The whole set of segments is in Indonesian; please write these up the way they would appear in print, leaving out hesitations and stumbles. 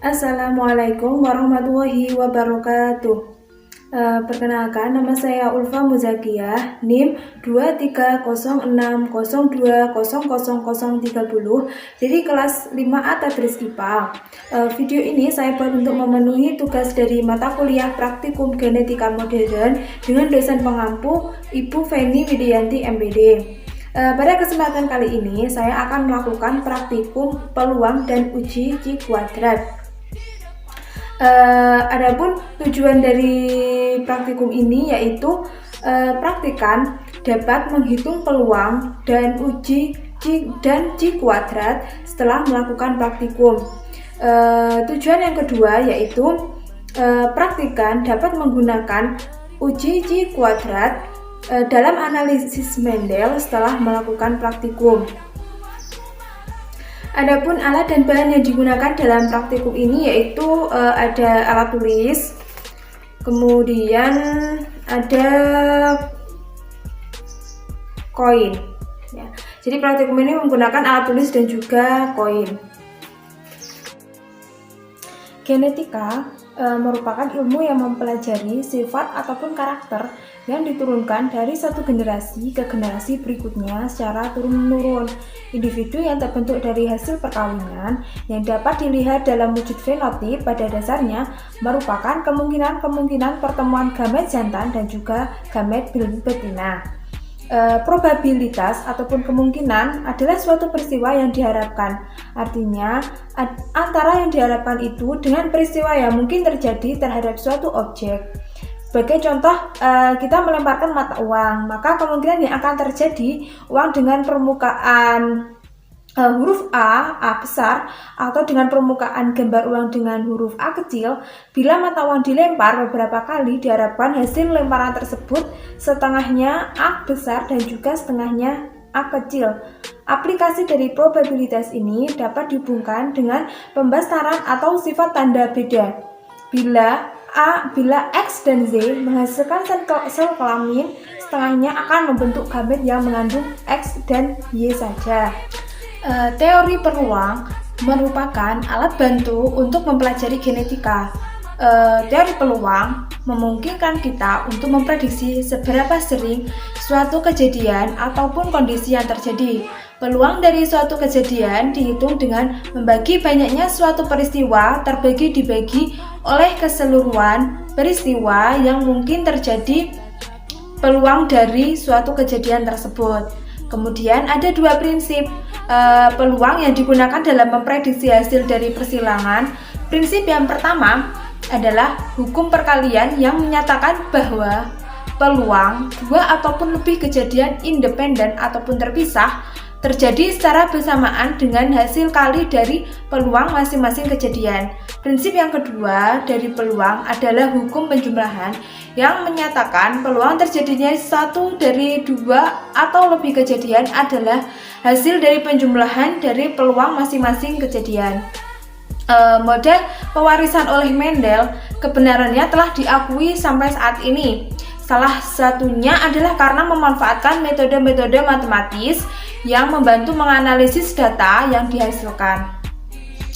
Assalamualaikum warahmatullahi wabarakatuh. Perkenalkan, nama saya Ulfa Muzakiyah, NIM 2306020030 dari kelas 5A Tadris IPA. Video ini saya buat untuk memenuhi tugas dari mata kuliah praktikum genetika modern dengan dosen pengampu Ibu Feni Widianti MPD. Pada kesempatan kali ini saya akan melakukan praktikum peluang dan uji Q kuadrat. Adapun tujuan dari praktikum ini yaitu praktikan dapat menghitung peluang dan uji Q kuadrat setelah melakukan praktikum. Tujuan yang kedua yaitu praktikan dapat menggunakan uji Q kuadrat dalam analisis Mendel setelah melakukan praktikum. Adapun alat dan bahan yang digunakan dalam praktikum ini yaitu ada alat tulis, kemudian ada koin. Ya. Jadi praktikum ini menggunakan alat tulis dan juga koin. Genetika merupakan ilmu yang mempelajari sifat ataupun karakter yang diturunkan dari satu generasi ke generasi berikutnya secara turun-menurun. Individu yang terbentuk dari hasil perkawinan yang dapat dilihat dalam wujud fenotip pada dasarnya merupakan kemungkinan-kemungkinan pertemuan gamet jantan dan juga gamet betina. Probabilitas ataupun kemungkinan adalah suatu peristiwa yang diharapkan. Artinya, antara yang diharapkan itu dengan peristiwa yang mungkin terjadi terhadap suatu objek. Sebagai contoh, kita melemparkan mata uang, maka kemungkinan yang akan terjadi uang dengan permukaan huruf A besar, atau dengan permukaan gambar uang dengan huruf A kecil. Bila mata uang dilempar beberapa kali, diharapkan hasil lemparan tersebut setengahnya A besar dan juga setengahnya A kecil. Aplikasi dari probabilitas ini dapat dihubungkan dengan pembesaran atau sifat tanda beda. Bila X dan Z menghasilkan sel kelamin, setengahnya akan membentuk gamet yang mengandung X dan Y saja. Teori peluang merupakan alat bantu untuk mempelajari genetika. Teori peluang memungkinkan kita untuk memprediksi seberapa sering suatu kejadian ataupun kondisi yang terjadi. Peluang dari suatu kejadian dihitung dengan membagi banyaknya suatu peristiwa dibagi oleh keseluruhan peristiwa yang mungkin terjadi peluang dari suatu kejadian tersebut. Kemudian ada dua prinsip peluang yang digunakan dalam memprediksi hasil dari persilangan. Prinsip yang pertama adalah hukum perkalian yang menyatakan bahwa peluang dua ataupun lebih kejadian independen ataupun terpisah terjadi secara bersamaan dengan hasil kali dari peluang masing-masing kejadian. Prinsip yang kedua dari peluang adalah hukum penjumlahan yang menyatakan peluang terjadinya satu dari dua atau lebih kejadian adalah hasil dari penjumlahan dari peluang masing-masing kejadian. Model pewarisan oleh Mendel kebenarannya telah diakui sampai saat ini. Salah satunya adalah karena memanfaatkan metode-metode matematis yang membantu menganalisis data yang dihasilkan.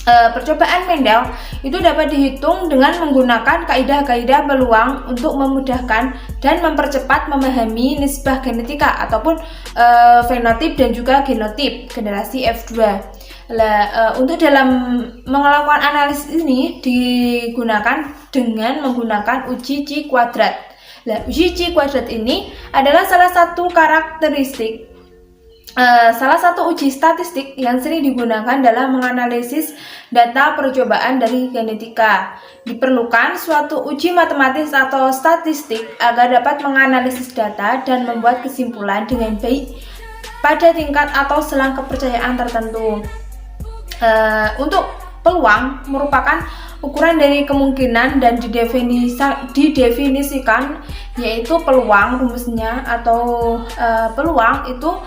Percobaan Mendel itu dapat dihitung dengan menggunakan kaidah-kaidah peluang untuk memudahkan dan mempercepat memahami nisbah genetika ataupun fenotip dan juga genotip generasi F2. Untuk dalam melakukan analisis ini digunakan dengan menggunakan uji Q kuadrat. Uji Q kuadrat ini adalah salah satu uji statistik yang sering digunakan dalam menganalisis data percobaan dari genetika. Diperlukan suatu uji matematis atau statistik agar dapat menganalisis data dan membuat kesimpulan dengan baik pada tingkat atau selang kepercayaan tertentu. Untuk peluang merupakan ukuran dari kemungkinan dan didefinisikan, yaitu peluang rumusnya atau peluang itu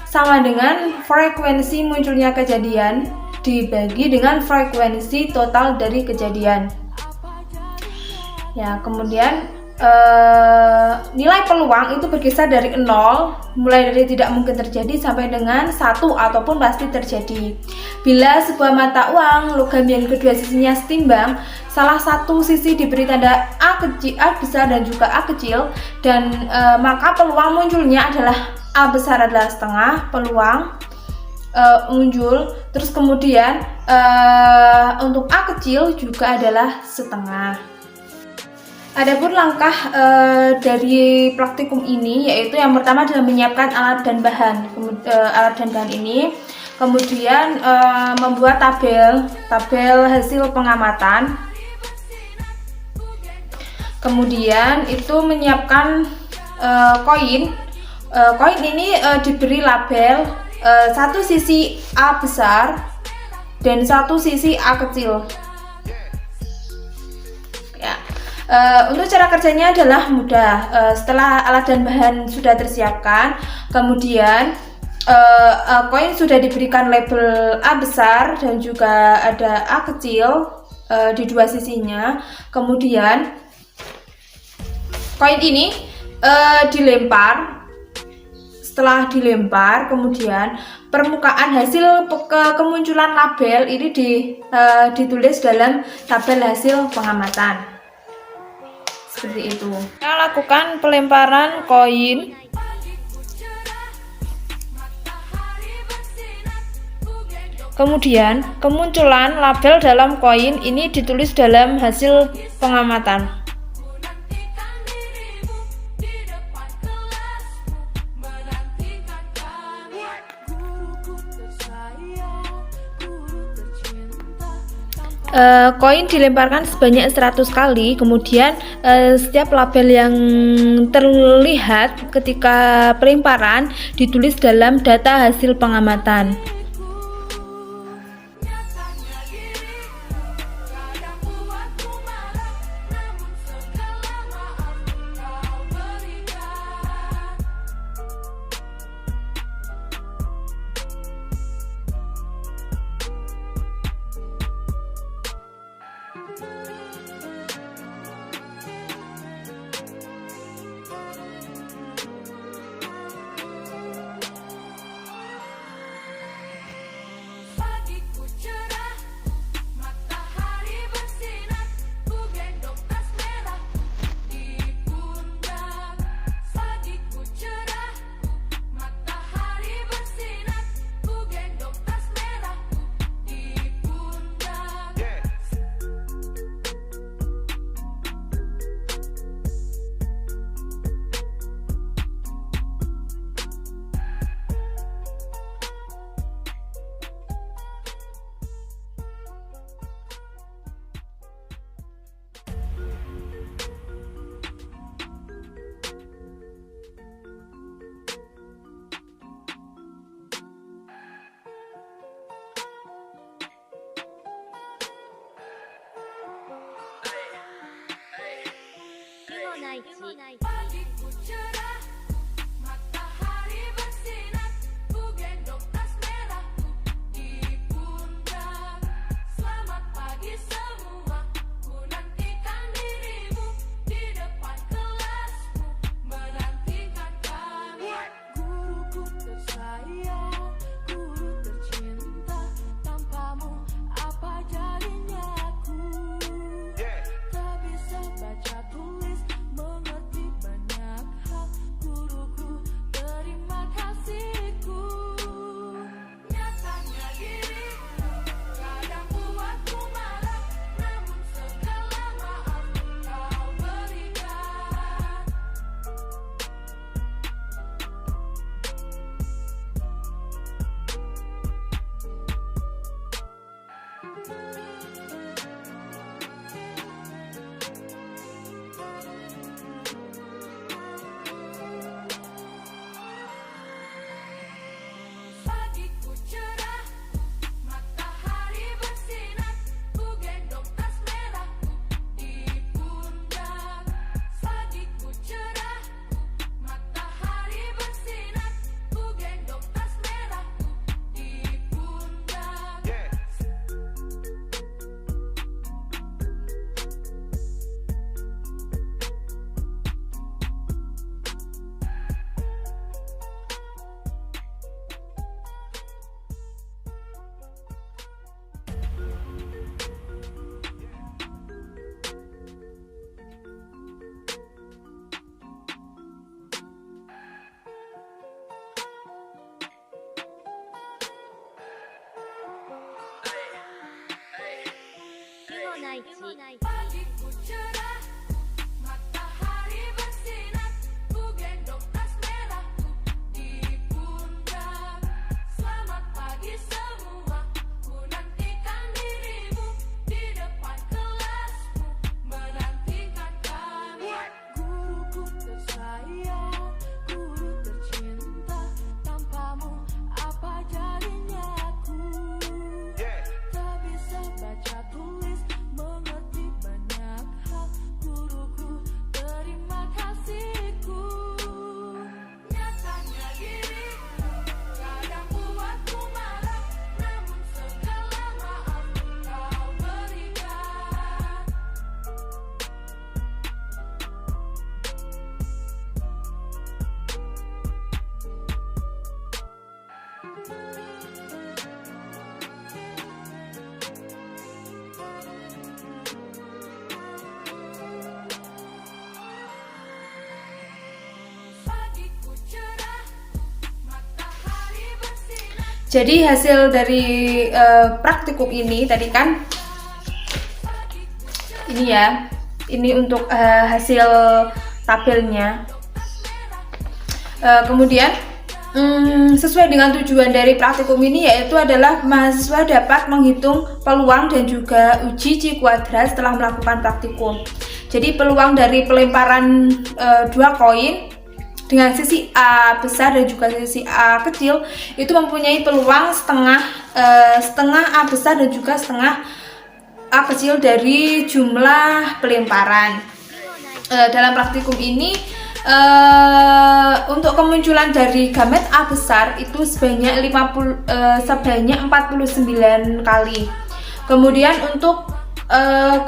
sama dengan frekuensi munculnya kejadian dibagi dengan frekuensi total dari kejadian. Ya, kemudian nilai peluang itu berkisar dari 0, mulai dari tidak mungkin terjadi sampai dengan 1 ataupun pasti terjadi. Bila sebuah mata uang logam yang kedua sisinya setimbang, salah satu sisi diberi tanda A kecil, A besar dan juga A kecil, dan maka peluang munculnya adalah A besar adalah setengah, peluang muncul, terus kemudian untuk A kecil juga adalah setengah. Adapun langkah dari praktikum ini yaitu yang pertama adalah menyiapkan alat dan bahan. Alat dan bahan ini kemudian membuat tabel hasil pengamatan. Kemudian itu menyiapkan koin. Koin ini diberi label satu sisi A besar dan satu sisi A kecil. Untuk cara kerjanya adalah mudah. Setelah alat dan bahan sudah tersiapkan, kemudian koin sudah diberikan label A besar dan juga ada A kecil di dua sisinya. Kemudian koin ini dilempar. Setelah dilempar, kemudian permukaan hasil kemunculan label ini ditulis dalam tabel hasil pengamatan. Seperti itu. Kita lakukan pelemparan koin. Kemudian kemunculan label dalam koin ini ditulis dalam hasil pengamatan. Koin dilemparkan sebanyak 100 kali, kemudian setiap label yang terlihat ketika pelemparan ditulis dalam data hasil pengamatan. Pagiku cerah, matahari bersinar, ku gendong tas merahku di pundak. Selamat pagi semua, ku nantikan dirimu di depan kelasmu, menantikan kami. Guruku tersayang, guru tercinta, tanpamu apa jadinya aku? Tak bisa baca tulis, mengerti banyak hal, guruku terima kasihku. Nyatanya dirimu kadang buatku marah, namun segala maaf kau berikan. Pagiku cerah, matahari bersinar. Jadi hasil dari praktikum ini tadi kan ini ya, ini untuk hasil tabelnya. Kemudian sesuai dengan tujuan dari praktikum ini, yaitu adalah mahasiswa dapat menghitung peluang dan juga uji C kuadrat setelah melakukan praktikum. Jadi peluang dari pelemparan 2 koin dengan sisi A besar dan juga sisi A kecil itu mempunyai peluang setengah A besar dan juga setengah A kecil dari jumlah pelemparan. Dalam praktikum ini untuk kemunculan dari gamet A besar itu sebanyak 49 kali. Kemudian untuk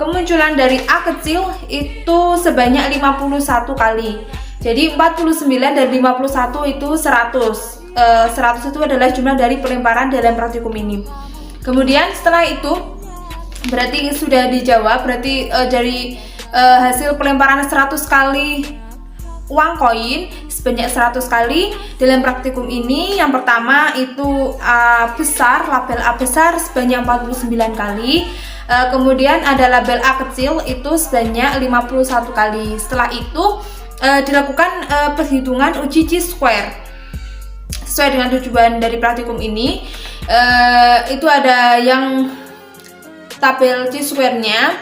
kemunculan dari A kecil itu sebanyak 51 kali. Jadi 49 dan 51 itu 100. 100 itu adalah jumlah dari pelemparan dalam praktikum ini. Kemudian setelah itu berarti sudah dijawab, berarti dari hasil pelemparan 100 kali uang koin sebanyak 100 kali dalam praktikum ini, yang pertama itu A besar, label A besar sebanyak 49 kali. Kemudian ada label A kecil itu sebanyak 51 kali. Setelah itu dilakukan perhitungan uji C-square sesuai dengan tujuan dari praktikum ini. Itu ada yang tabel C-square-nya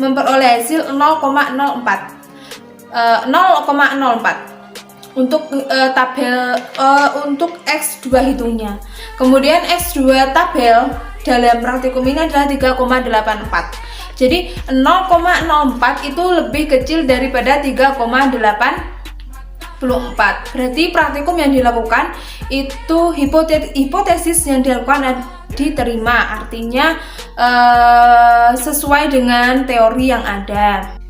memperoleh hasil 0,04 untuk tabel untuk X2 hitungnya. Kemudian X2 tabel dalam praktikum ini adalah 3,84. Jadi 0,04 itu lebih kecil daripada 3,84. Berarti praktikum yang dilakukan itu hipotesis yang dilakukan diterima, artinya sesuai dengan teori yang ada.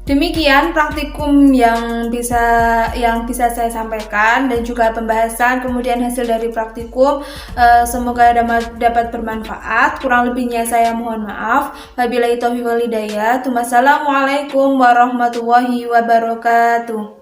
Demikian praktikum yang bisa saya sampaikan dan juga pembahasan kemudian hasil dari praktikum. Semoga dapat bermanfaat. Kurang lebihnya saya mohon maaf. Wabillahi taufiq wal hidayah. Wassalamualaikum warahmatullahi wabarakatuh.